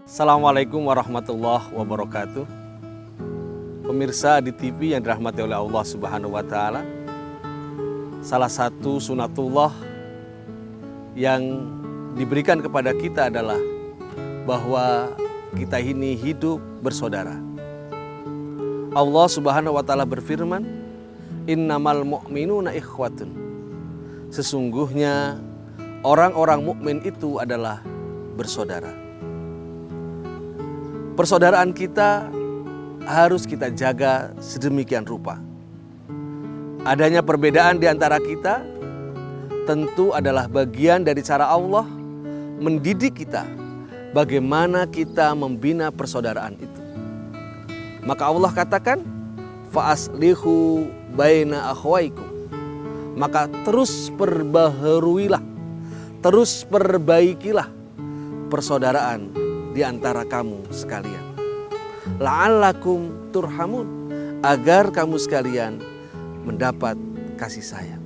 Assalamualaikum warahmatullahi wabarakatuh. Pemirsa di TV yang dirahmati oleh Allah Subhanahu wa Ta'ala, salah satu sunatullah yang diberikan kepada kita adalah bahwa kita ini hidup bersaudara. Allah Subhanahu wa Ta'ala berfirman, innamal mu'minuna ikhwatun. Sesungguhnya orang-orang mukmin itu adalah bersaudara. Persaudaraan kita harus kita jaga sedemikian rupa. Adanya perbedaan di antara kita tentu adalah bagian dari cara Allah mendidik kita bagaimana kita membina persaudaraan itu. Maka Allah katakan, fa'aslihu baina akhwaikum. Maka terus perbaharuilah, terus perbaikilah persaudaraan di antara kamu sekalian. La'allakum turhamun, agar kamu sekalian mendapat kasih sayang.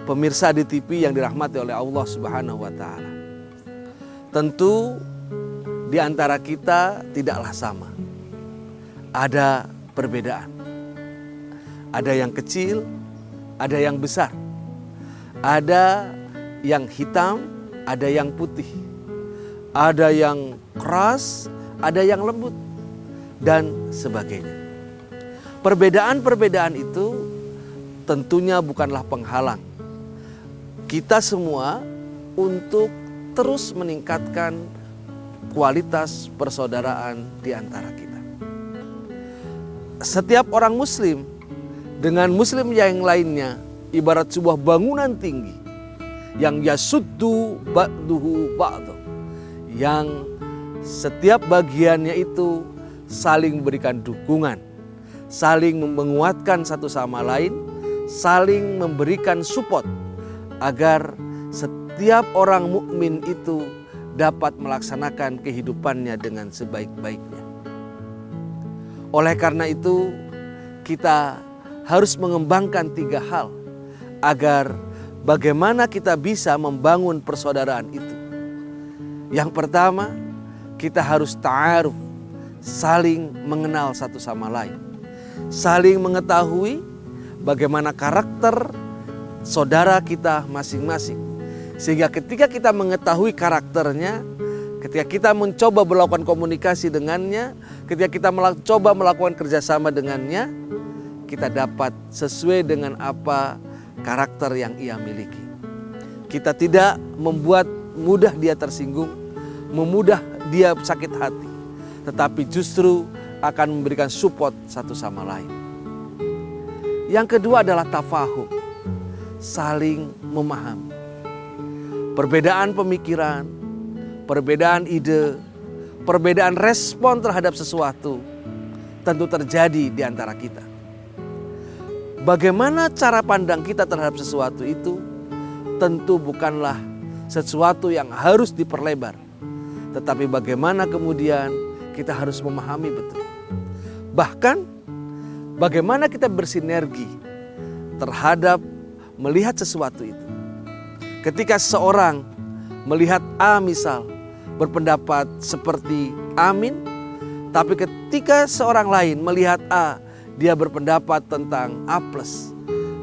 Pemirsa di TV yang dirahmati oleh Allah Subhanahu wa Ta'ala, tentu di antara kita tidaklah sama. Ada perbedaan. Ada yang kecil, ada yang besar. Ada yang hitam, ada yang putih. Ada yang keras, ada yang lembut, dan sebagainya. Perbedaan-perbedaan itu tentunya bukanlah penghalang kita semua untuk terus meningkatkan kualitas persaudaraan di antara kita. Setiap orang muslim dengan muslim yang lainnya ibarat sebuah bangunan tinggi yang yasuddu ba'duhu ba'du, yang setiap bagiannya itu saling memberikan dukungan, saling menguatkan satu sama lain, saling memberikan support agar setiap orang mukmin itu dapat melaksanakan kehidupannya dengan sebaik-baiknya. Oleh karena itu, kita harus mengembangkan 3 hal agar bagaimana kita bisa membangun persaudaraan itu. Yang pertama, kita harus ta'aruf, saling mengenal satu sama lain. Saling mengetahui bagaimana karakter saudara kita masing-masing. Sehingga ketika kita mengetahui karakternya, ketika kita mencoba melakukan komunikasi dengannya, ketika kita coba melakukan kerjasama dengannya, kita dapat sesuai dengan apa karakter yang ia miliki. Kita tidak membuat mudah dia tersinggung, memudah dia sakit hati, tetapi justru akan memberikan support satu sama lain. Yang kedua adalah tafahum, saling memahami. Perbedaan pemikiran, perbedaan ide, perbedaan respon terhadap sesuatu tentu terjadi di antara kita. Bagaimana cara pandang kita terhadap sesuatu itu tentu bukanlah sesuatu yang harus diperlebar, tetapi bagaimana kemudian kita harus memahami betul. Bahkan bagaimana kita bersinergi terhadap melihat sesuatu itu. Ketika seseorang melihat A misal berpendapat seperti Amin, tapi ketika seorang lain melihat A, dia berpendapat tentang A+,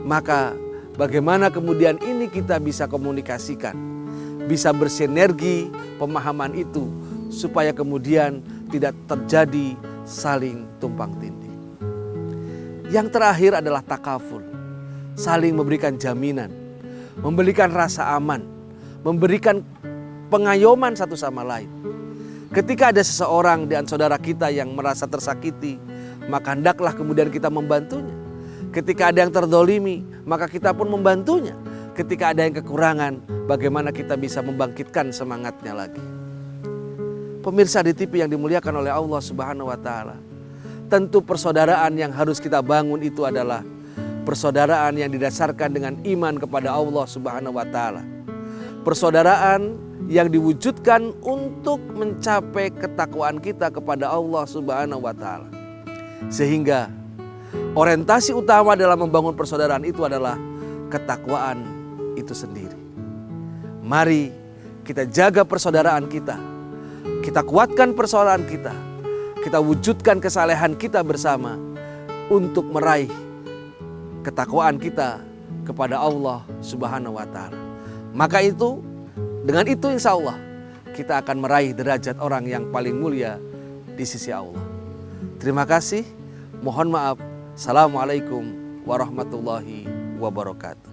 maka bagaimana kemudian ini kita bisa komunikasikan, bisa bersinergi pemahaman itu supaya kemudian tidak terjadi saling tumpang tindih. Yang terakhir adalah takaful, saling memberikan jaminan, memberikan rasa aman, memberikan pengayoman satu sama lain. Ketika ada seseorang di antara saudara kita yang merasa tersakiti, maka hendaklah kemudian kita membantunya. Ketika ada yang terdolimi, maka kita pun membantunya. Ketika ada yang kekurangan, bagaimana kita bisa membangkitkan semangatnya lagi. Pemirsa di TV yang dimuliakan oleh Allah Subhanahu wa Ta'ala, tentu persaudaraan yang harus kita bangun itu adalah persaudaraan yang didasarkan dengan iman kepada Allah Subhanahu wa Ta'ala. Persaudaraan yang diwujudkan untuk mencapai ketakwaan kita kepada Allah Subhanahu wa Ta'ala. Sehingga orientasi utama dalam membangun persaudaraan itu adalah ketakwaan itu sendiri. Mari kita jaga persaudaraan kita. Kita kuatkan persaudaraan kita. Kita wujudkan kesalehan kita bersama untuk meraih ketakwaan kita kepada Allah Subhanahu wa Ta'ala. Maka itu, dengan itu insya Allah kita akan meraih derajat orang yang paling mulia di sisi Allah. Terima kasih. Mohon maaf. Assalamualaikum warahmatullahi wabarakatuh.